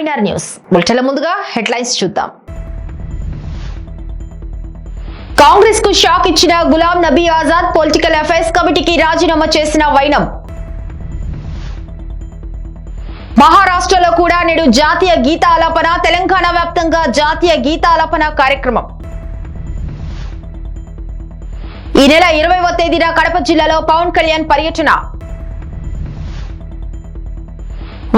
వైనార్ news బులెటిన్ల ముందుగా headlines చూద్దాం. కాంగ్రెస్ కు షాక్ ఇచ్చిన గులాం నబీ ఆజాద్ పొలిటికల్ అఫైర్స్ కమిటీకి రాజీనామా చేసిన వైనం. మహారాష్ట్రలో కూడా నేడు జాతీయ గీతాలాపన, తెలంగాణ వ్యాప్తంగా జాతీయ గీతాలాపన కార్యక్రమం. ఈ నెల 20వ తేదీన కడప జిల్లాలో పవన్ కళ్యాణ్ పర్యటన.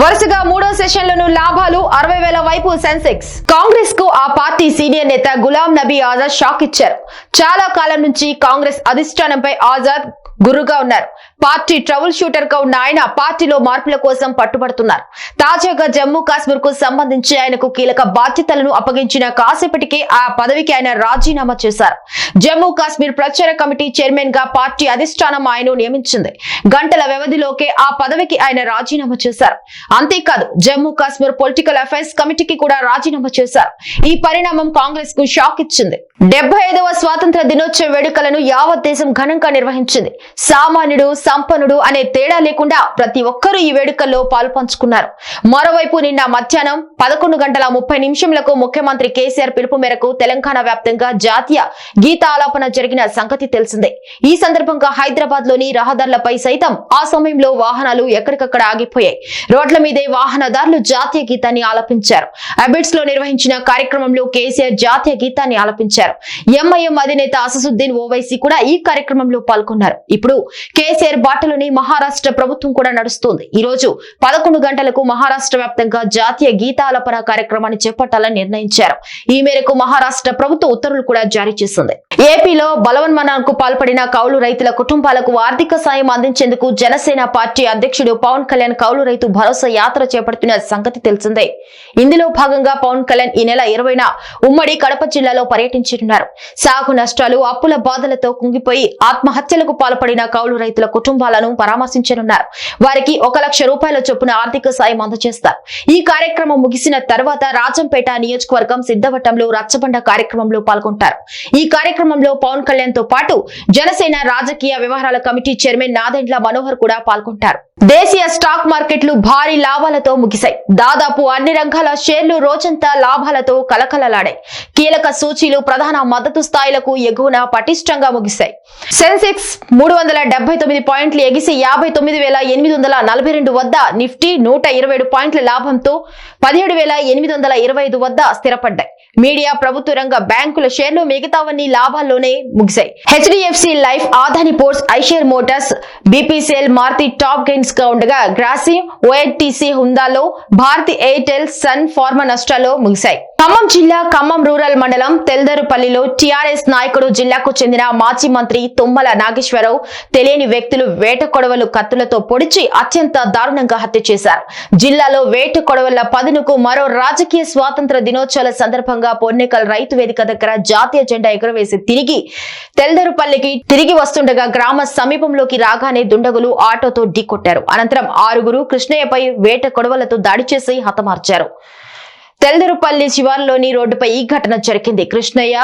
వరుసగా మూడో సెషన్లను లాభాలు 60,000 వైపు సెన్సెక్స్. కాంగ్రెస్ కు ఆ పార్టీ సీనియర్ నేత గులాం నబీ ఆజాద్ షాక్ ఇచ్చారు. చాలా కాలం నుంచి కాంగ్రెస్ అధిష్టానంపై ఆజాద్ గురుగా ఉన్నారు. పార్టీ ట్రబుల్ షూటర్ గా ఉన్న ఆయన పార్టీలో మార్పుల కోసం పట్టుబడుతున్నారు. తాజాగా జమ్మూ కాశ్మీర్ కు సంబంధించి ఆయనకు కీలక బాధ్యతలను అప్పగించిన కాసేపటికే ఆ పదవికి ఆయన రాజీనామా చేశారు. జమ్మూ కాశ్మీర్ ప్రచార కమిటీ చైర్మన్ గా పార్టీ అధిష్టానం ఆయనను నియమించింది. గంటల వ్యవధిలోకే ఆ పదవికి ఆయన రాజీనామా చేశారు. అంతేకాదు జమ్మూ కాశ్మీర్ పొలిటికల్ అఫైర్స్ కమిటీకి కూడా రాజీనామా చేశారు. ఈ పరిణామం కాంగ్రెస్ కు షాక్ ఇచ్చింది. 75వ స్వాతంత్ర దినోత్సవ వేడుకలను యావత్ దేశం ఘనంగా నిర్వహించింది. సామాన్యుడు సంపన్నుడు అనే తేడా లేకుండా ప్రతి ఒక్కరూ ఈ వేడుకల్లో పాల్పంచుకున్నారు. మరోవైపు నిన్న మధ్యాహ్నం 11:30 ముఖ్యమంత్రి కేసీఆర్ పిలుపు మేరకు తెలంగాణ వ్యాప్తంగా జాతీయ గీతాలాపన జరిగిన సంగతి తెలిసిందే. ఈ సందర్భంగా హైదరాబాద్ లోని రహదారులపై సైతం ఆ సమయంలో వాహనాలు ఎక్కడికక్కడ ఆగిపోయాయి. రోడ్ల మీదే వాహనదారులు జాతీయ గీతాన్ని ఆలపించారు. అబిడ్స్ లో నిర్వహించిన కార్యక్రమంలో కేసీఆర్ జాతీయ గీతాన్ని ఆలపించారు. ఎంఐఎం అధినేత అసదుద్దీన్ ఓవైసీ కూడా ఈ కార్యక్రమంలో పాల్గొన్నారు. ఇప్పుడు కేసీఆర్ బాటలోని మహారాష్ట్ర ప్రభుత్వం కూడా నడుస్తోంది. ఈ రోజు 11 గంటలకు మహారాష్ట్ర వ్యాప్తంగా జాతీయ గీతాలాపన కార్యక్రమాన్ని చేపట్టాలని నిర్ణయించారు. ఈ మేరకు మహారాష్ట్ర ప్రభుత్వ ఉత్తర్వులు కూడా జారీ చేసింది. ఏపీలో బలవన్మరణకు పాల్పడిన కౌలు రైతుల కుటుంబాలకు ఆర్థిక సాయం అందించేందుకు జనసేన పార్టీ అధ్యక్షుడు పవన్ కళ్యాణ్ కౌలు రైతు భరోసా యాత్ర చేపడుతున్న సంగతి తెలిసిందే. ఇందులో భాగంగా పవన్ కళ్యాణ్ ఈ నెల 20న ఉమ్మడి కడప జిల్లాలో పర్యటించనున్నారు. సాగు నష్టాలు, అప్పుల బాధలతో కుంగిపోయి ఆత్మహత్యలకు పాల్పడిన కౌలు రైతుల కుటుంబాలను పరామర్శించనున్నారు. వారికి 1 లక్ష రూపాయల చొప్పున ఆర్థిక సాయం అందజేస్తారు. ఈ కార్యక్రమం ముగిసిన తర్వాత రాజంపేట నియోజకవర్గం సిద్ధవటంలో రచ్చబండ కార్యక్రమంలో పాల్గొంటారు. ఈ కార్యక్రమంలో పవన్ కళ్యాణ్ తో పాటు జనసేన రాజకీయ వ్యవహారాల కమిటీ చైర్మన్ నాదెండ్ల మనోహర్ కూడా పాల్గొంటారు. దేశీయ స్టాక్ మార్కెట్లు భారీ లాభాలతో ముగిశాయి. దాదాపు అన్ని రంగాల షేర్లు రోజంతా లాభాలతో కలకలలాడాయి. కీలక సూచీలు ప్రధాన మద్దతు స్థాయిలకు ఎగువన పటిష్టంగా ముగిశాయి. సెన్సెక్స్ 379 పాయింట్లు ఎగిసి 59,842 వద్ద, నిఫ్టీ 127 పాయింట్ల లాభంతో 17,825 వద్ద స్థిరపడ్డాయి. మీడియా, ప్రభుత్వ రంగ బ్యాంకుల షేర్లు మిగతావన్నీ లాభాల్లోనే ముగిశాయి. HDFC life, Adani ports, Eicher motors, BPCL, Maruti top gains గా ఉండగా గ్రాసిమ్, ఓఎన్టీసీ హుందాలో, భారతి ఎయిర్టెల్, సన్ ఫార్మా నష్టాల్లో ముగిశాయి. ఖమ్మం జిల్లా ఖమ్మం రూరల్ మండలం తెల్దరుపల్లిలో టీఆర్ఎస్ నాయకుడు, జిల్లాకు చెందిన మాజీ మంత్రి తుమ్మల నాగేశ్వరరావు తెలియని వ్యక్తులు వేట కొడవలు కత్తులతో పొడిచి అత్యంత దారుణంగా హత్య చేశారు. జిల్లాలో వేట కొడవల పదునుకు మరో రాజకీయ స్వాతంత్ర దినోత్సవాల సందర్భంగా పొన్నెకల్ రైతు వేదిక దగ్గర జాతీయ జెండా ఎగురవేసి తెల్దరుపల్లికి తిరిగి వస్తుండగా గ్రామ సమీపంలోకి రాగానే దుండగులు ఆటోతో ఢీకొట్టారు. అనంతరం 6గురు కృష్ణయ్యపై వేట కొడవలతో దాడి చేసి హతమార్చారు. తెల్దరుపల్లి శివార్లోని రోడ్డుపై ఈ ఘటన జరిగింది. కృష్ణయ్య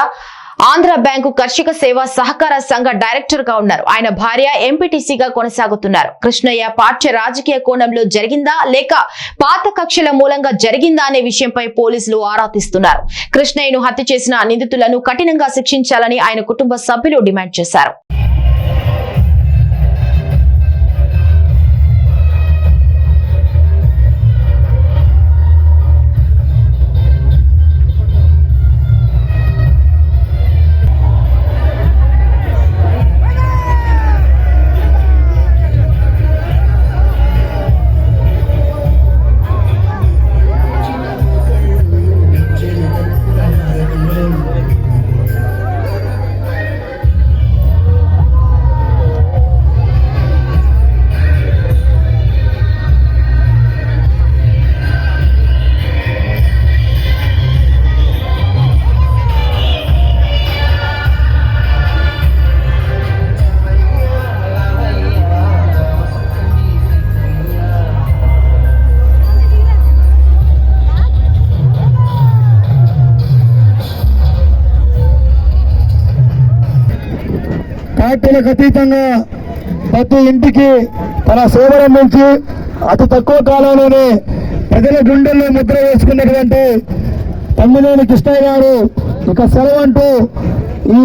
ఆంధ్ర బ్యాంకు కర్షక సేవా సహకార సంఘ డైరెక్టర్ గా ఉన్నారు. ఆయన భార్య ఎంపీటీసీగా కొనసాగుతున్నారు. కృష్ణయ్య పాఠ్య రాజకీయ కోణంలో జరిగిందా లేక పాత కక్షల మూలంగా జరిగిందా అనే విషయంపై పోలీసులు ఆరా తీస్తున్నారు. కృష్ణయ్యను హత్య చేసిన నిందితులను కఠినంగా శిక్షించాలని ఆయన కుటుంబ సభ్యులు డిమాండ్ చేశారు. పార్టీలకు అతీతంగా ప్రతి ఇంటికి తన సేవలు అందించి అతి తక్కువ కాలంలోనే ప్రజల గుండెల్లో ముద్ర వేసుకున్నటువంటి తమ్మినేని కృష్ణయ్య గారు ఇక సెలవు అంటూ ఈ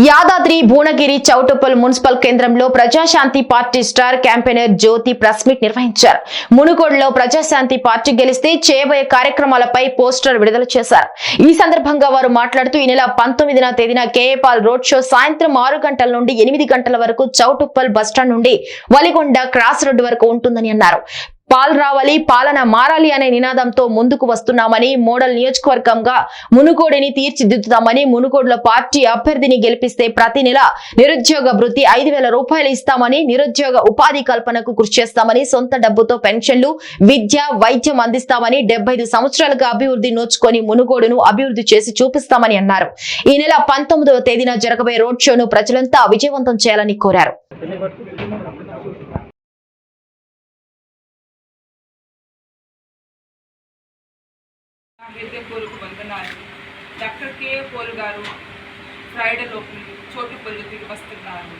యాదాద్రి భువనగిరి చౌటుప్పల్ మున్సిపల్ కేంద్రంలో ప్రజాశాంతి పార్టీ స్టార్ క్యాంపెయినర్ జ్యోతి ప్రెస్ మీట్ నిర్వహించారు. మునుగోడులో ప్రజాశాంతి పార్టీ గెలిస్తే చేయబోయే కార్యక్రమాలపై పోస్టర్ విడుదల చేశారు. ఈ సందర్భంగా వారు మాట్లాడుతూ ఈ నెల 19వ తేదీన కేఏపాల్ రోడ్ షో సాయంత్రం 6 గంటల నుండి 8 గంటల వరకు చౌటుప్పల్ బస్టాండ్ నుండి వలిగొండ క్రాస్ రోడ్డు వరకు ఉంటుందని అన్నారు. పాల్ రావాలి, పాలన మారాలి అనే నినాదంతో ముందుకు వస్తున్నామని, మోడల్ నియోజకవర్గంగా మునుగోడుని తీర్చిదిద్దుతామని, మునుగోడులో పార్టీ అభ్యర్థిని గెలిపిస్తే ప్రతి నెల నిరుద్యోగ భృతి 5,000 రూపాయలు ఇస్తామని, నిరుద్యోగ ఉపాధి కల్పనకు కృషి చేస్తామని, సొంత డబ్బుతో పెన్షన్లు, విద్య, వైద్యం అందిస్తామని, 75 సంవత్సరాలుగా అభివృద్ధి నోచుకొని మునుగోడును అభివృద్ధి చేసి చూపిస్తామని అన్నారు. ఈ నెల 19వ తేదీన జరగబోయే రోడ్ షోను ప్రజలంతా విజయవంతం చేయాలని కోరారు. హృదయపూర్వక వందనాలు. డాక్టర్ కే పోల్ గారు ఫ్రైడేలోకి చోటుపల్లి తిరిగి వస్తున్నారు.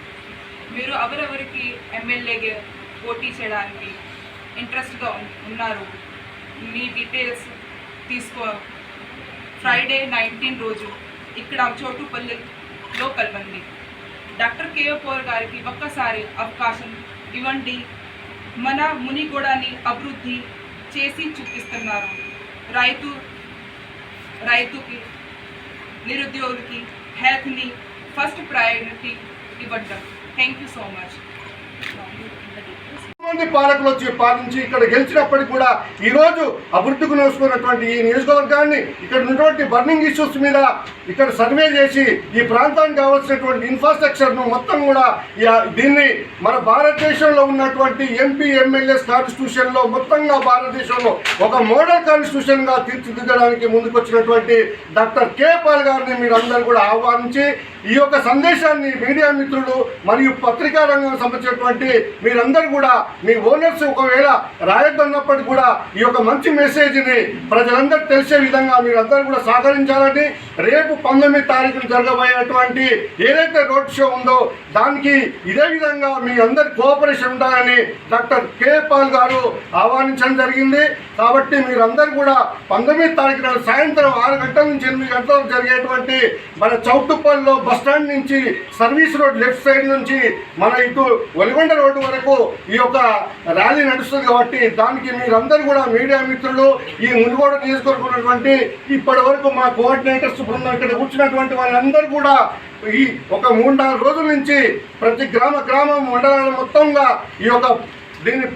మీరు ఎవరెవరికి ఎమ్మెల్యేగా పోటీ చేయడానికి ఇంట్రెస్ట్గా ఉన్నారు, మీ డీటెయిల్స్ తీసుకో. ఫ్రైడే 19 రోజు ఇక్కడ చోటుపల్లిలో కలవండి. డాక్టర్ కే పోల్ గారికి ఒక్కసారి అవకాశం ఇవ్వండి. మన మునిగూడని అభివృద్ధి చేసి చూపిస్తున్నారు. రైతుకి, నిరుద్యోగులకి, హెల్త్ని ఫస్ట్ ప్రయారిటీ ఇవ్వడం. Thank you so much. మంది పాలకులు వచ్చి పాలించి ఇక్కడ గెలిచినప్పటికీ కూడా ఈరోజు అభివృద్ధికి నోచుకున్నటువంటి ఈ నియోజకవర్గాన్ని ఇక్కడ ఉన్నటువంటి బర్నింగ్ ఇష్యూస్ మీద ఇక్కడ సర్వే చేసి ఈ ప్రాంతానికి కావాల్సినటువంటి ఇన్ఫ్రాస్ట్రక్చర్ను మొత్తం కూడా దీన్ని మన భారతదేశంలో ఉన్నటువంటి ఎంపీ ఎమ్మెల్యేస్ కాన్స్టిట్యూషన్లో మొత్తంగా భారతదేశంలో ఒక మోడల్ కాన్స్టిట్యూషన్గా తీర్చిదిద్దడానికి ముందుకొచ్చినటువంటి డాక్టర్ కే పాల్ గారిని మీరు అందరూ కూడా ఆహ్వానించి ఈ యొక్క సందేశాన్ని మీడియా మిత్రులు మరియు పత్రికా రంగం సంబంధించినటువంటి మీరందరూ కూడా మీ ఓనర్స్ ఒకవేళ రాయొద్దన్నప్పటికీ కూడా ఈ యొక్క మంచి మెసేజ్ని ప్రజలందరూ తెలిసే విధంగా మీరందరూ కూడా సహకరించాలని, రేపు 19వ తారీఖున జరగబోయేటువంటి ఏదైతే రోడ్ షో ఉందో దానికి ఇదే విధంగా మీ అందరి కోఆపరేషన్ ఉండాలని డాక్టర్ కే పాల్ గారు ఆహ్వానించడం జరిగింది. కాబట్టి మీరందరూ కూడా 19వ తారీఖున సాయంత్రం 6 గంటల నుంచి 8 గంటల వరకు జరిగేటువంటి మన చౌటుప్పల్లో బస్టాండ్ నుంచి సర్వీస్ రోడ్ లెఫ్ట్ సైడ్ నుంచి మన ఇటు వలిగొండ రోడ్డు వరకు ఈ యొక్క ర్యాలీ నడుస్తుంది. కాబట్టి దానికి మీరందరూ కూడా మీడియా మిత్రులు, ఈ మునుగోడు నియోజకవర్గం ఉన్నటువంటి ఇప్పటి వరకు మా కోఆర్డినేటర్స్ బృందం ఇక్కడ కూర్చున్నటువంటి వాళ్ళందరూ కూడా ఈ ఒక 3-4 రోజుల నుంచి ప్రతి గ్రామం మండలాల మొత్తంగా ఈ యొక్క దీన్ని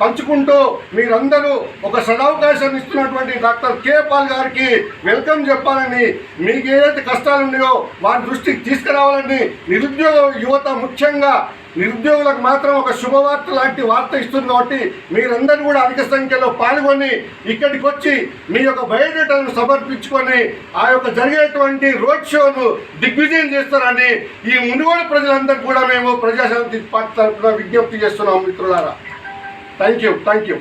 పంచుకుంటూ మీరందరూ ఒక సదవకాశాన్ని ఇస్తున్నటువంటి డాక్టర్ కే పాల్ గారికి వెల్కమ్ చెప్పాలని, మీకు ఏదైతే కష్టాలు ఉన్నాయో వారి దృష్టికి తీసుకురావాలని, నిరుద్యోగ యువత ముఖ్యంగా నిరుద్యోగులకు మాత్రం ఒక శుభవార్త లాంటి వార్త ఇస్తుంది. కాబట్టి మీరందరూ కూడా అధిక సంఖ్యలో పాల్గొని ఇక్కడికి వచ్చి మీ యొక్క బయోడేటాను సమర్పించుకొని ఆ యొక్క జరిగేటువంటి రోడ్ షోను దిగ్విజయం చేస్తారని ఈ మునుగోడు ప్రజలందరూ కూడా మేము ప్రజాశాంతి పార్టీ తరఫున విజ్ఞప్తి చేస్తున్నాం మిత్రులారా. Thank you.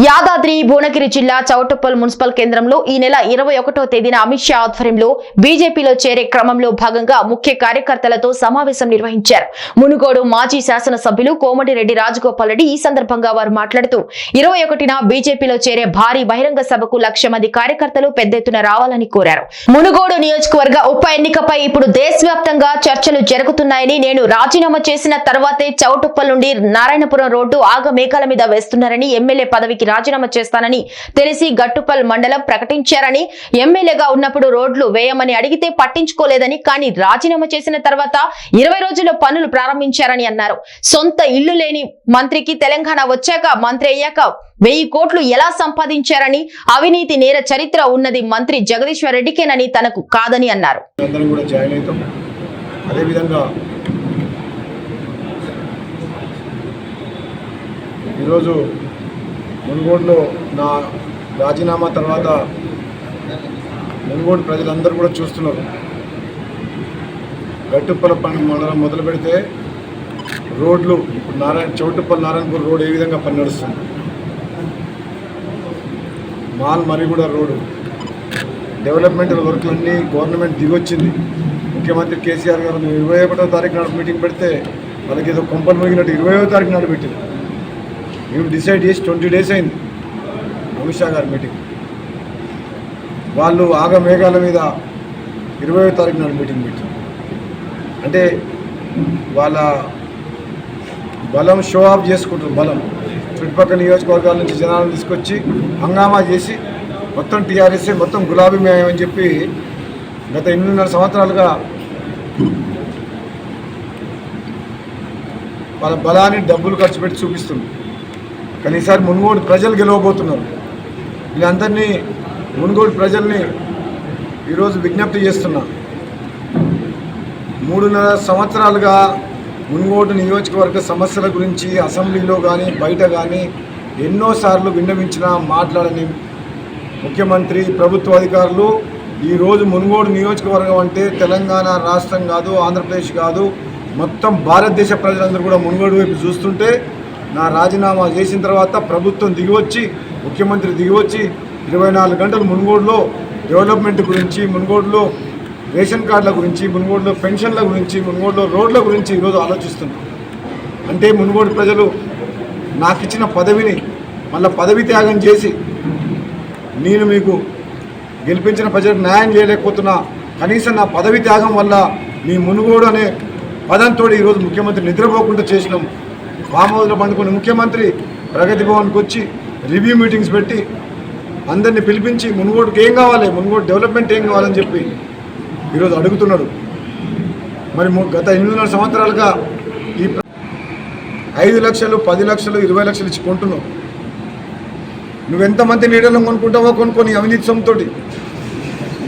యాదాద్రి భువనగిరి జిల్లా చౌటుప్పల్ మున్సిపల్ కేంద్రంలో ఈ నెల 21వ తేదీన అమిత్ షా ఆధ్వర్యంలో బీజేపీలో చేరే క్రమంలో భాగంగా ముఖ్య కార్యకర్తలతో సమావేశం నిర్వహించారు. మునుగోడు మాజీ శాసనసభ్యులు కోమటిరెడ్డి రాజగోపాల్ రెడ్డి ఈ సందర్భంగా వారు మాట్లాడుతూ 21న బీజేపీలో చేరే భారీ బహిరంగ సభకు 1,00,000 మంది కార్యకర్తలు పెద్ద ఎత్తున రావాలని కోరారు. మునుగోడు నియోజకవర్గ ఉప ఎన్నికపై ఇప్పుడు దేశవ్యాప్తంగా చర్చలు జరుగుతున్నాయని, నేను రాజీనామా చేసిన తర్వాతే చౌటుప్పల్ నుండి నారాయణపురం రోడ్డు ఆగమేఘాల మీద వేస్తున్నారని, ఎమ్మెల్యే పదవికి రాజీనామా చేస్తానని తెలిసి గట్టుపల్ మండలం ప్రకటించారని, ఎమ్మెల్యేగా ఉన్నప్పుడు రోడ్లు వేయమని అడిగితే పట్టించుకోలేదని, కానీ రాజీనామా చేసిన తర్వాత 20 రోజుల్లో పనులు ప్రారంభించారని అన్నారు. సొంత ఇల్లు లేని మంత్రికి తెలంగాణ వచ్చాక మంత్రి అయ్యాక 1000 కోట్లు ఎలా సంపాదించారని, అవినీతి నేర చరిత్ర ఉన్నది మంత్రి జగదీశ్వర్ రెడ్డికేనని, తనకు కాదని అన్నారు. ఈరోజు మునుగోడులో నా రాజీనామా తర్వాత మునుగోడు ప్రజలందరూ కూడా చూస్తున్నారు. గట్టుప్పలపల్లి మండలం మొదలు పెడితే రోడ్లు చౌటుప్పల్ నారాయణపూర్ రోడ్ ఏ విధంగా పని నడుస్తుంది, మాల్ మరిగూడ రోడ్డు డెవలప్మెంటల్ వర్క్లన్నీ గవర్నమెంట్ దిగొచ్చింది. ముఖ్యమంత్రి కేసీఆర్ గారు 21వ తారీఖు నాడు మీటింగ్ పెడితే వాళ్ళకి ఏదో కొంపలు మోగినట్టు 20వ తారీఖు నాడు పెట్టింది. మేము డిసైడ్ చేసి 20 days అయింది అమిత్ షా గారి మీటింగ్. వాళ్ళు ఆగమేఘాల మీద 20వ తారీఖు నాడు మీటింగ్ పెట్టారు. అంటే వాళ్ళ బలం షో ఆఫ్ చేసుకుంటారు. బలం చుట్టుపక్కల నియోజకవర్గాల నుంచి జనాలను తీసుకొచ్చి హంగామా చేసి మొత్తం టీఆర్ఎస్ మొత్తం గులాబీ న్యాయం అని చెప్పి గత 8.5 సంవత్సరాలుగా వాళ్ళ బలాన్ని డబ్బులు ఖర్చు పెట్టి చూపిస్తుంది. కానీ ఈసారి మునుగోడు ప్రజలు గెలవబోతున్నారు. వీళ్ళందరినీ మునుగోడు ప్రజల్ని ఈరోజు విజ్ఞప్తి చేస్తున్నా. 3.5 సంవత్సరాలుగా మునుగోడు నియోజకవర్గ సమస్యల గురించి అసెంబ్లీలో కానీ బయట కానీ ఎన్నోసార్లు విన్నవించినా మాట్లాడని ముఖ్యమంత్రి ప్రభుత్వ అధికారులు ఈరోజు మునుగోడు నియోజకవర్గం అంటే తెలంగాణ రాష్ట్రం కాదు, ఆంధ్రప్రదేశ్ కాదు, మొత్తం భారతదేశ ప్రజలందరూ కూడా మునుగోడు వైపు చూస్తుంటే నా రాజీనామా చేసిన తర్వాత ప్రభుత్వం దిగివచ్చి ముఖ్యమంత్రి దిగివచ్చి 24 గంటలు మునుగోడులో డెవలప్మెంట్ గురించి, మునుగోడులో రేషన్ కార్డుల గురించి, మునుగోడులో పెన్షన్ల గురించి, మునుగోడులో రోడ్ల గురించి ఈరోజు ఆలోచిస్తున్నాం. అంటే మునుగోడు ప్రజలు నాకు ఇచ్చిన పదవిని మళ్ళీ పదవి త్యాగం చేసి నేను మీకు గెలిపించిన ప్రజలకు న్యాయం చేయలేకపోతున్నా, కనీసం నా పదవి త్యాగం వల్ల మీ మునుగోడు అనే పదంతో ఈరోజు ముఖ్యమంత్రి నిద్రపోకుండా చేసినాం. ఫామ్ హౌస్లో పండుకున్న ముఖ్యమంత్రి ప్రగతి భవన్కి వచ్చి రివ్యూ మీటింగ్స్ పెట్టి అందరినీ పిలిపించి మునుగోడుకి ఏం కావాలి, మునుగోడు డెవలప్మెంట్ ఏం కావాలని చెప్పి ఈరోజు అడుగుతున్నాడు. మరి గత 8.5 సంవత్సరాలుగా ఈ 5 లక్షలు 10 లక్షలు 20 లక్షలు ఇచ్చి కొంటున్నావు. నువ్వెంతమంది లీడర్లను కొనుక్కుంటావో కొనుక్కొని అవినీతి సొమ్ముతో.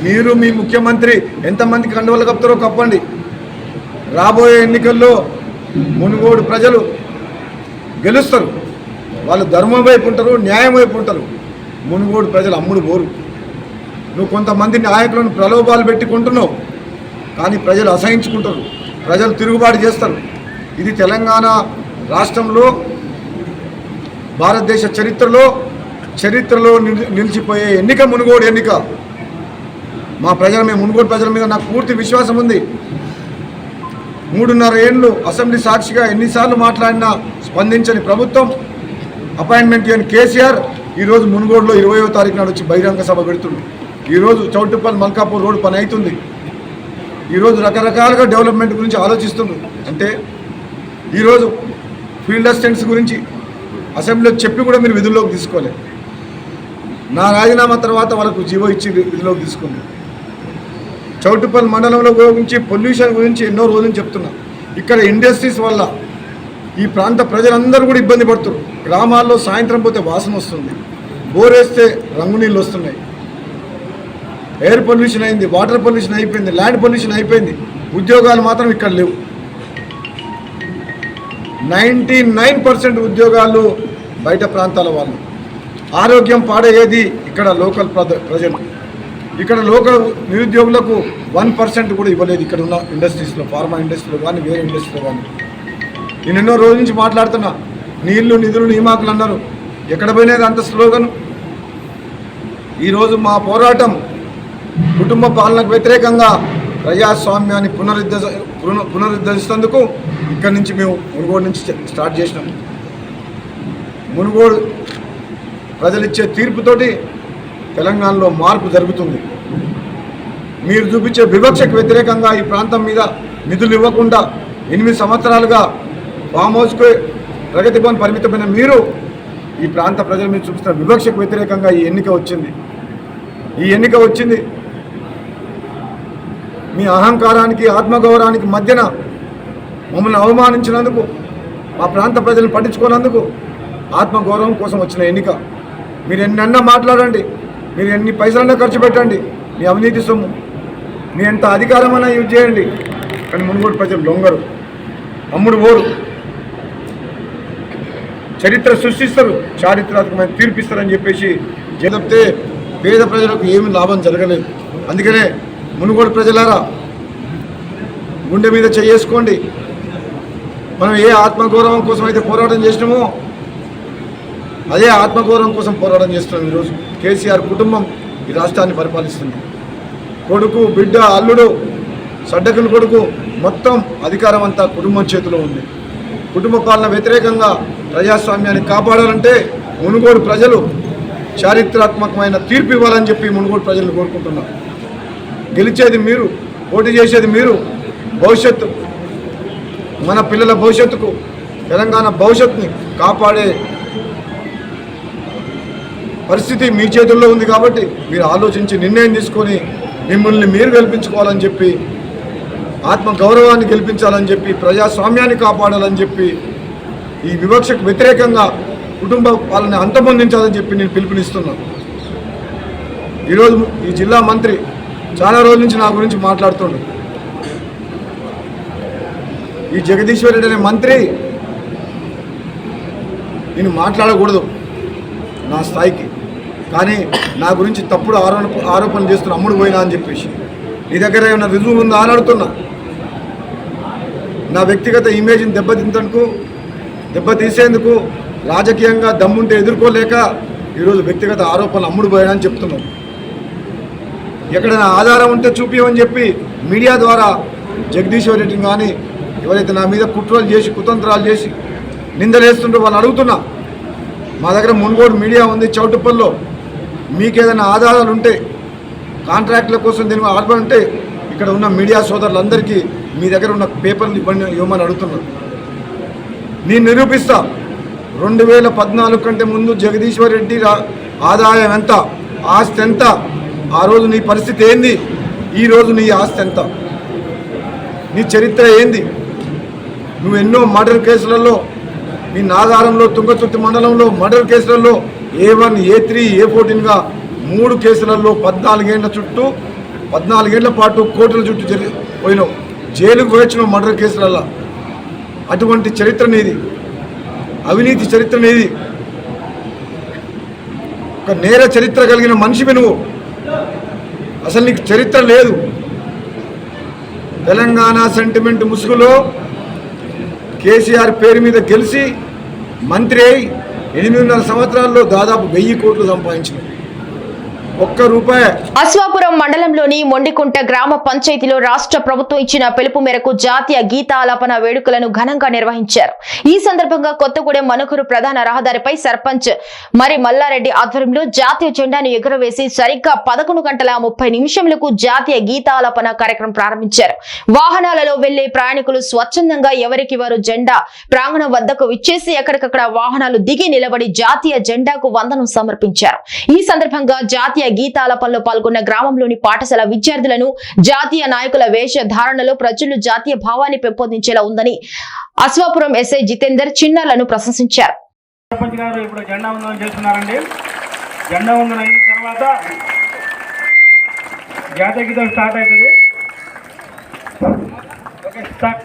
మీరు మీ ముఖ్యమంత్రి ఎంతమందికి కండువలు కప్పుతారో కప్పండి. రాబోయే ఎన్నికల్లో మునుగోడు ప్రజలు గెలుస్తారు. వాళ్ళు ధర్మం వైపు ఉంటారు, న్యాయం వైపు ఉంటారు. మునుగోడు ప్రజలు అమ్ముడు పోరు. నువ్వు కొంతమంది నాయకులను ప్రలోభాలు పెట్టుకుంటున్నావు, కానీ ప్రజలు అసహించుకుంటారు, ప్రజలు తిరుగుబాటు చేస్తారు. ఇది తెలంగాణ రాష్ట్రంలో భారతదేశ చరిత్రలో నిలిచిపోయే ఎన్నిక మునుగోడు ఎన్నిక. మా ప్రజల మీద, మునుగోడు ప్రజల మీద నాకు పూర్తి విశ్వాసం ఉంది. 3.5 ఏళ్ళు అసెంబ్లీ సాక్షిగా ఎన్నిసార్లు మాట్లాడినా స్పందించని ప్రభుత్వం, అపాయింట్మెంట్ ఇవ్వని కేసీఆర్ ఈరోజు మునుగోడులో 20వ తారీఖు నాడు వచ్చి బహిరంగ సభ పెడుతుంది. ఈరోజు చౌటుప్పల్ మల్కాపూర్ రోడ్డు పని అవుతుంది. ఈరోజు రకరకాలుగా డెవలప్మెంట్ గురించి ఆలోచిస్తుంది. అంటే ఈరోజు ఫీల్డ్ అసిస్టెంట్స్ గురించి అసెంబ్లీలో చెప్పి కూడా మీరు విధుల్లోకి తీసుకోలేదు. నా రాజీనామా తర్వాత వాళ్ళకు జీవో ఇచ్చి విధిలోకి తీసుకుంది. చౌటుప్పల్ మండలంలో గురించి పొల్యూషన్ గురించి ఎన్నో రోజులు చెప్తున్నా. ఇక్కడ ఇండస్ట్రీస్ వల్ల ఈ ప్రాంత ప్రజలందరూ కూడా ఇబ్బంది పడుతున్నారు. గ్రామాల్లో సాయంత్రం పోతే వాసన వస్తుంది, బోరేస్తే రంగు నీళ్ళు వస్తున్నాయి, ఎయిర్ పొల్యూషన్ అయింది, వాటర్ పొల్యూషన్ అయిపోయింది, ల్యాండ్ పొల్యూషన్ అయిపోయింది. ఉద్యోగాలు మాత్రం ఇక్కడ లేవు. 99% ఉద్యోగాలు బయట ప్రాంతాల వాళ్ళు. ఆరోగ్యం పాడయ్యేది ఇక్కడ లోకల్ ప్రజలు. ఇక్కడ లోకల్ నిరుద్యోగులకు 1% కూడా ఇవ్వలేదు. ఇక్కడ ఉన్న ఇండస్ట్రీస్లో, ఫార్మా ఇండస్ట్రీలో కానీ వేరే ఇండస్ట్రీలో కానీ. నేను ఎన్నో రోజుల నుంచి మాట్లాడుతున్నా. నీళ్లు నిధులు నియామకులు అన్నారు, ఎక్కడ పోయినది అంత స్లోగన్. ఈరోజు మా పోరాటం కుటుంబ పాలనకు వ్యతిరేకంగా ప్రజాస్వామ్యాన్ని పునరుద్ధరిస్తేందుకు ఇక్కడి నుంచి మేము మునుగోడు నుంచి స్టార్ట్ చేసినాం. మునుగోడు ప్రజలిచ్చే తీర్పుతోటి తెలంగాణలో మార్పు జరుగుతుంది. మీరు చూపించే వివక్షకు వ్యతిరేకంగా ఈ ప్రాంతం మీద నిధులు ఇవ్వకుండా 8 సంవత్సరాలుగా ఫామ్ హౌస్కు ప్రగతి భవన్ పరిమితమైన మీరు ఈ ప్రాంత ప్రజల మీద చూపిస్తున్న వివక్షకు వ్యతిరేకంగా ఈ ఎన్నిక వచ్చింది. ఈ ఎన్నిక వచ్చింది మీ అహంకారానికి, ఆత్మగౌరవానికి మధ్యన మమ్మల్ని అవమానించినందుకు, మా ప్రాంత ప్రజలను పట్టించుకోనందుకు ఆత్మగౌరవం కోసం వచ్చిన ఎన్నిక. మీరు ఎన్నన్నా మాట్లాడండి, మీరు ఎన్ని పైసలన్నా ఖర్చు పెట్టండి, మీ అవినీతి సొమ్ము, మీ ఎంత అధికారమైనా యూజ్ చేయండి, కానీ మునుగోడు ప్రజలు లొంగరు, అమ్ముడు పోరు. చరిత్ర సృష్టిస్తారు, చారిత్రాత్మకమైన తీర్పిస్తారని చెప్పేసి చెప్తే పేద ప్రజలకు ఏమి లాభం జరగలేదు. అందుకనే మునుగోడు ప్రజలారా గుండె మీద చేసుకోండి. మనం ఏ ఆత్మగౌరవం కోసం అయితే పోరాటం చేసినామో అదే ఆత్మగౌరవం కోసం పోరాటం చేస్తున్నాం. ఈరోజు కేసీఆర్ కుటుంబం ఈ రాష్ట్రాన్ని పరిపాలిస్తుంది. కొడుకు, బిడ్డ, అల్లుడు, సడ్డకుని కొడుకు, మొత్తం అధికారం అంతా కుటుంబం చేతిలో ఉంది. కుటుంబ పాలన వ్యతిరేకంగా ప్రజాస్వామ్యాన్ని కాపాడాలంటే మునుగోడు ప్రజలు చారిత్రాత్మకమైన తీర్పు ఇవ్వాలని చెప్పి మునుగోడు ప్రజలను కోరుకుంటున్నారు. గెలిచేది మీరు, పోటీ చేసేది మీరు. భవిష్యత్తు, మన పిల్లల భవిష్యత్తుకు, తెలంగాణ భవిష్యత్తుని కాపాడే పరిస్థితి మీ చేతుల్లో ఉంది. కాబట్టి మీరు ఆలోచించి నిర్ణయం తీసుకొని మిమ్మల్ని మీరు గెలిపించుకోవాలని చెప్పి, ఆత్మ గౌరవాన్ని గెలిపించాలని చెప్పి, ప్రజాస్వామ్యాన్ని కాపాడాలని చెప్పి, ఈ వివక్షకు వ్యతిరేకంగా కుటుంబ పాలన అంతమొందించాలని చెప్పి నేను పిలుపునిస్తున్నాను. ఈరోజు ఈ జిల్లా మంత్రి చాలా రోజుల నుంచి నా గురించి మాట్లాడుతుండు. ఈ జగదీశ్వర్ రెడ్డి అనే మంత్రి నేను మాట్లాడకూడదు నా స్థాయికి, కానీ నా గురించి తప్పుడు ఆరోపణలు చేస్తున్నా, అమ్ముడు పోయినా అని చెప్పేసి. నీ దగ్గర ఏమైనా రుజువు ఉందా అని అడుగుతున్నా. నా వ్యక్తిగత ఇమేజ్ని దెబ్బతీసేందుకు రాజకీయంగా దమ్ముంటే ఎదుర్కోలేక ఈరోజు వ్యక్తిగత ఆరోపణలు అమ్ముడు పోయినా అని చెప్తున్నాను. ఎక్కడైనా ఆధారం ఉంటే చూపించమని చెప్పి మీడియా ద్వారా జగదీశ్వర్ రెడ్డిని కానీ ఎవరైతే నా మీద కుట్రలు చేసి, కుతంత్రాలు చేసి నిందలేస్తుంటో వాళ్ళని అడుగుతున్నా. మా దగ్గర మునుగోడు మీడియా ఉంది, చౌటుప్పల్లో. మీకు ఏదైనా ఆధారాలు ఉంటే, కాంట్రాక్టుల కోసం దీని ఆర్డర్ ఉంటే ఇక్కడ ఉన్న మీడియా సోదరులందరికీ మీ దగ్గర ఉన్న పేపర్లు ఇవ్వమని అడుగుతున్నాను. నేను నిరూపిస్తా. 2014 కంటే ముందు జగదీశ్వర్ రెడ్డి ఆదాయం ఎంత, ఆస్తి ఎంత, ఆ రోజు నీ పరిస్థితి ఏంది, ఈరోజు నీ ఆస్తి ఎంత, నీ చరిత్ర ఏంది. నువ్వు ఎన్నో మర్డర్ కేసులలో, మీ నాగారంలో, తుంగతుర్తి మండలంలో మర్డర్ కేసులలో A1, A3, A14గా 3 కేసులలో 14 ఏళ్ల పాటు కోర్టుల చుట్టూ పోయినావు, జైలుకు పోయొచ్చినావు మర్డర్ కేసులలో. అటువంటి చరిత్ర నీది, అవినీతి చరిత్ర నీది, ఒక నేర చరిత్ర కలిగిన మనిషివి నువ్వు. అసలు నీకు చరిత్ర లేదు. తెలంగాణ సెంటిమెంట్ ముసుగులో కేసీఆర్ పేరు మీద గెలిచి మంత్రి అయి 8.5 సంవత్సరాల్లో దాదాపు 1000 కోట్లు సంపాదించిన. ఒక్క రూపాయి. అశ్వాపురం మండలంలోని మొండికుంట గ్రామ పంచాయతీలో రాష్ట్ర ప్రభుత్వం ఇచ్చిన పిలుపు మేరకు జాతీయ గీతాలాపన వేడుకలను ఘనంగా నిర్వహించారు. ఈ సందర్భంగా కొత్తగూడెం మనుకూరు ప్రధాన రహదారిపై సర్పంచ్ మరి మల్లారెడ్డి ఆధ్వర్యంలో జాతీయ జెండాను ఎగురవేసి సరిగ్గా 11:30 జాతీయ గీతాలాపన కార్యక్రమం ప్రారంభించారు. వాహనాలలో వెళ్లే ప్రయాణికులు స్వచ్ఛందంగా ఎవరికి వారు జెండా ప్రాంగణం వద్దకు విచ్చేసి ఎక్కడికక్కడ వాహనాలు దిగి నిలబడి జాతీయ జెండాకు వందనం సమర్పించారు. ఈ సందర్భంగా జాతీయ గీతాలాపనలో పాల్గొన్న గ్రామంలోని పాఠశాల విద్యార్థులను జాతీయ నాయకుల వేషధారణలో ప్రజలు జాతీయ భావాన్ని పెంపొందించేలా ఉందని అశ్వాపురం ఎస్ఐ జితేందర్ చిన్నారులను ప్రశంసించారు. సర్పంచ్ గారు ఇప్పుడు జెండా వందనం చేస్తున్నారండి. జెండా వందనం అయిన తర్వాత జాతీయ గీతం స్టార్ట్ అవుతుంది. Okay, start.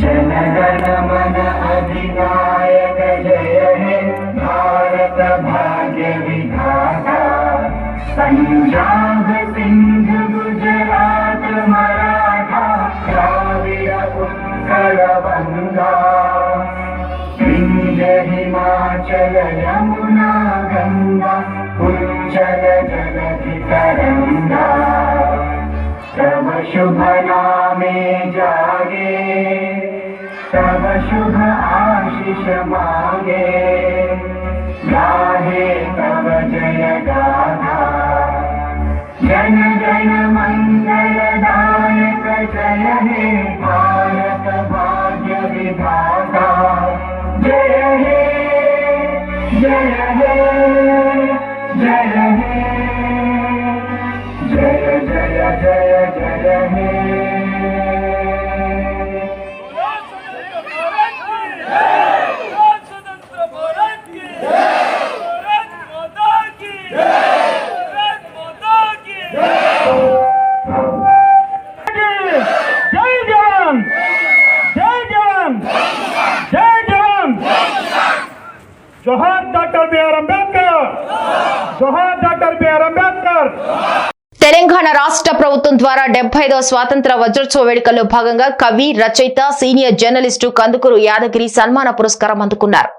जनगण मन अधिनायक जय हे भारत भाग्य विधाता पंजाब सिंध गुजरात मराठा द्राविड उत्कल बंगा विंध्य हिमाचल यमुना गंगा उज्जल जलधि तरंगा तब शुभ नामे जागे तब शुभ आशीष मांगे गाहे तब जय गाथा जन गण मंगल दायक जय हे भारत भाग्य विधाता जय हे जय हे जय हे जय जय जय जय हे జోహార్ డాక్టర్ బిఆర్ అంబేద్కర్, జోహార్ డాక్టర్ బిఆర్ అంబేద్కర్. తెలంగాణ రాష్ట్ర ప్రభుత్వం ద్వారా 75వ స్వాతంత్ర వజ్రోత్సవ వేడుకల్లో భాగంగా కవి, రచయిత, సీనియర్ జర్నలిస్టు కందుకూరు యాదగిరి సన్మాన పురస్కారం అందుకున్నారు.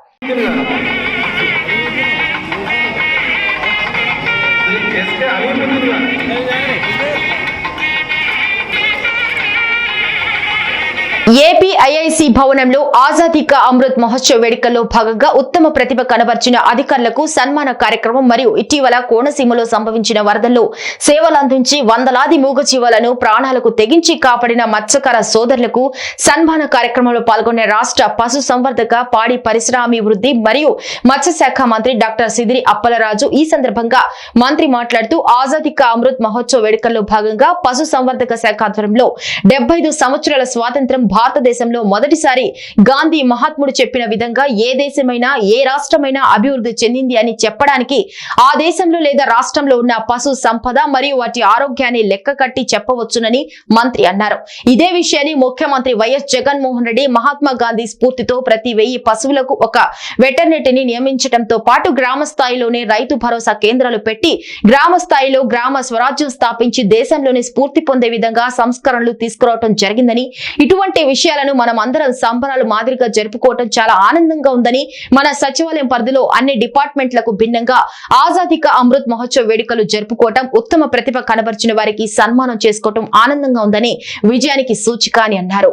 ఏపీఐఐసి భవనంలో ఆజాదీ కా అమృత్ మహోత్సవ్ వేడుకల్లో భాగంగా ఉత్తమ ప్రతిభ కనబర్చిన అధికారులకు సన్మాన కార్యక్రమం మరియు ఇటీవల కోనసీమలో సంభవించిన వరదల్లో సేవలందించి వందలాది మూగజీవాలను ప్రాణాలకు తెగించి కాపాడిన మత్స్యకార సోదరులకు సన్మాన కార్యక్రమంలో పాల్గొన్న రాష్ట్ర పశు సంవర్ధక, పాడి పరిశ్రమాభివృద్ధి మరియు మత్స్యశాఖ మంత్రి డాక్టర్ సిదిరి అప్పలరాజు. ఈ సందర్భంగా మంత్రి మాట్లాడుతూ ఆజాదీ కా అమృత్ మహోత్సవ్ వేడుకల్లో భాగంగా పశు సంవర్ధక శాఖ ఆధ్వర్యంలో 75 సంవత్సరాల స్వాతంత్ర్యం భారతదేశంలో మొదటిసారి గాంధీ మహాత్ముడు చెప్పిన విధంగా ఏ దేశమైనా ఏ రాష్ట్రమైనా అభివృద్ధి చెందింది అని చెప్పడానికి ఆ దేశంలో లేదా రాష్ట్రంలో ఉన్న పశు సంపద మరియు వాటి ఆరోగ్యాన్ని లెక్క కట్టి చెప్పవచ్చునని మంత్రి అన్నారు. ఇదే విషయాన్ని ముఖ్యమంత్రి వైఎస్ జగన్మోహన్ రెడ్డి మహాత్మా గాంధీ స్ఫూర్తితో ప్రతి 1000 పశువులకు ఒక వెటర్నరీని నియమించడంతో పాటు గ్రామ స్థాయిలోనే రైతు భరోసా కేంద్రాలు పెట్టి గ్రామ స్థాయిలో గ్రామ స్వరాజ్యం స్థాపించి దేశంలోనే స్ఫూర్తి పొందే విధంగా సంస్కరణలు తీసుకురావడం జరిగిందని, ఇటువంటి విషయాలను మనం అందరం సంబరాలు మాదిరిగా జరుపుకోవటం చాలా ఆనందంగా ఉందని, మన సచివాలయం పరిధిలో అన్ని డిపార్ట్మెంట్లకు భిన్నంగా ఆజాదీ కా అమృత్ మహోత్సవ్ వేడుకలు జరుపుకోవటం, ఉత్తమ ప్రతిభ కనబర్చిన వారికి సన్మానం చేసుకోవటం ఆనందంగా ఉందని, విజయానికి సూచిక అని అన్నారు.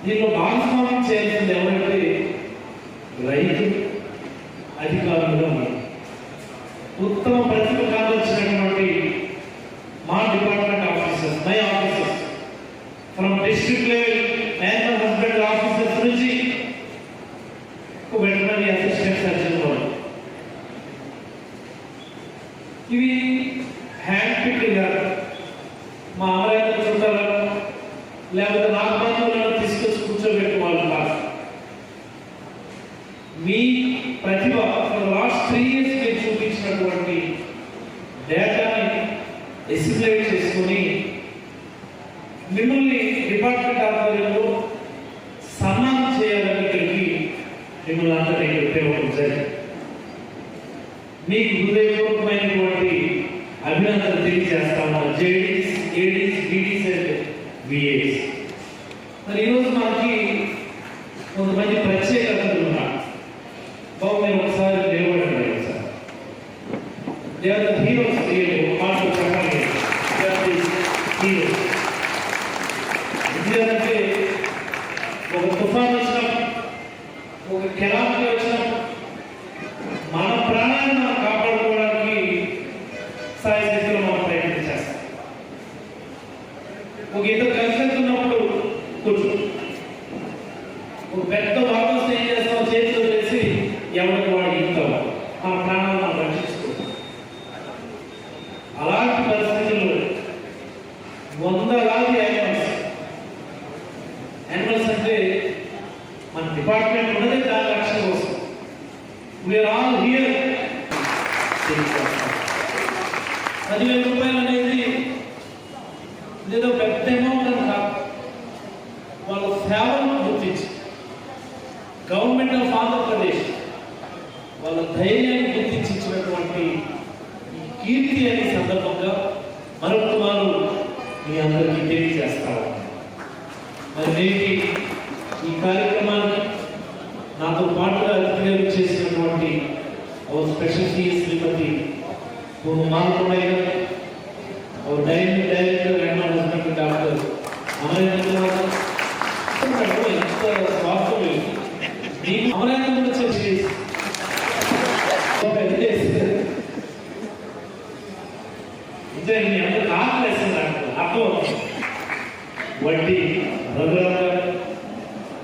దీనిలో భాగస్వామ్యం చేయాల్సింది ఎవరంటే రైతు, అధికారులుగా ఉన్నారు. ఉత్తమ ప్రతిభ కావాల్సినటువంటి మా department officers, my officers from district level animal husbandry officers నుంచి వెటర్నరీ అసిస్టెంట్ సర్జన్ వాళ్ళు, ఇవి హ్యాండ్ పిక్గా మా అమరావతి చుట్టాలను లేకపోతే నాకు బంధువులను తీసుకొచ్చి కూర్చోబెట్టిన వాళ్ళు కాదు. మీ ప్రతిభ లాస్ట్ 3 years మీరు చూపించినటువంటి డేటాని ఎసిమ్యులేట్ చేసుకొని మిమ్మల్ని డిపార్ట్మెంట్ ఆధ్వర్యంలో సన్మానం చేయాలని ఇక్కడికి మిమ్మల్ని అందరూ ఇక్కడ పిలవడం జరిగింది. మీకు హృదయపూర్వకమైనటువంటి అభినందనలు తెలియజేస్తా ఉన్నారు జేడీస్, ఏడీస్, బీడీస్ అండ్ విఏస్. మరి ఈరోజు మనకి కొంతమంది ప్రత్యేకతలు ఉన్నారు. బాబు నేను ఒకసారి నిలబడండి sir. They are the heroes. మాటలు చెప్పండి. హీరోస్ ఎందుకంటే ఒక తుఫాన్ వచ్చినప్పుడు, ఒక కెలామిటీ వచ్చినప్పుడు మన ప్రాణాన్ని మనం కాపాడుకోవడానికి సాయశక్తిలో మనం ప్రయత్నం చేస్తాం. ఒక ఇద్దరు కలిసి వెళ్తున్నప్పుడు కూర్చో, ఒక పెద్ద భాగం ఏం చేస్తాం, చేతిలో చేసి ఎవరికి వాడు ఇస్తాం, మన ప్రాణాలను మనం రక్షించుకుంటాం. అలాంటి పరిస్థితుల్లో వందలాది యానిమల్స్ అంటే మన డిపార్ట్మెంట్ ఉన్నదే దాని రక్షణ కోసం. We are all here. 10,000 రూపాయలు అనేది ఏదో పెద్ద అమౌంట్ అని కాదు. వాళ్ళ సేవలను గుర్తించి గవర్నమెంట్ ఆఫ్ ఆంధ్రప్రదేశ్ వాళ్ళ ధైర్యాన్ని గుర్తించి ఇచ్చినటువంటి ఈ కీర్తి అనే సందర్భంగా మరొక వారు మీ అందరికీ తెలియజేస్తారు. మరి నేటి ఈ కార్యక్రమాన్ని నాతో పాటుగా అతిథిగా చేసినటువంటి అవర్ స్పెషల్ శ్రీమతి మాల్కొండయ్య గారు, hour director animal husbandry doctor Amarendra గారు, ఎంత స్వాస్థ్యం అమరేంద్ర వచ్చేసి ఇదే మీ అందరికి ఆకలేస్తుంది అర్థం. వడ్డీ రఘురామ్ గారు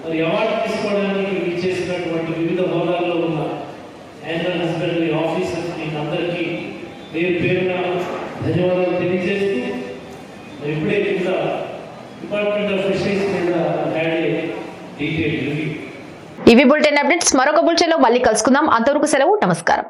మరి అవార్డు తీసుకోవడానికి ఇచ్చేసినటువంటి వివిధ హోదాల్లో ఉన్న యానిమల్ హస్బెండరీ ఆఫీసర్స్ మీకు అందరికీ పేరు పేరున ధన్యవాదాలు తెలియజేస్తూ ఇప్పుడే కింద డిపార్ట్మెంట్ ఆఫ్ ఫిషరీస్ మీద హ్యాడ్ ఏ డీటెయిల్ రివ్యూ. ఇవి బులెటిన్ అప్డేట్స్. మరొక బులెటిన్ లో మళ్ళీ కలుసుకుందాం. అంతవరకు సెలవు. నమస్కారం.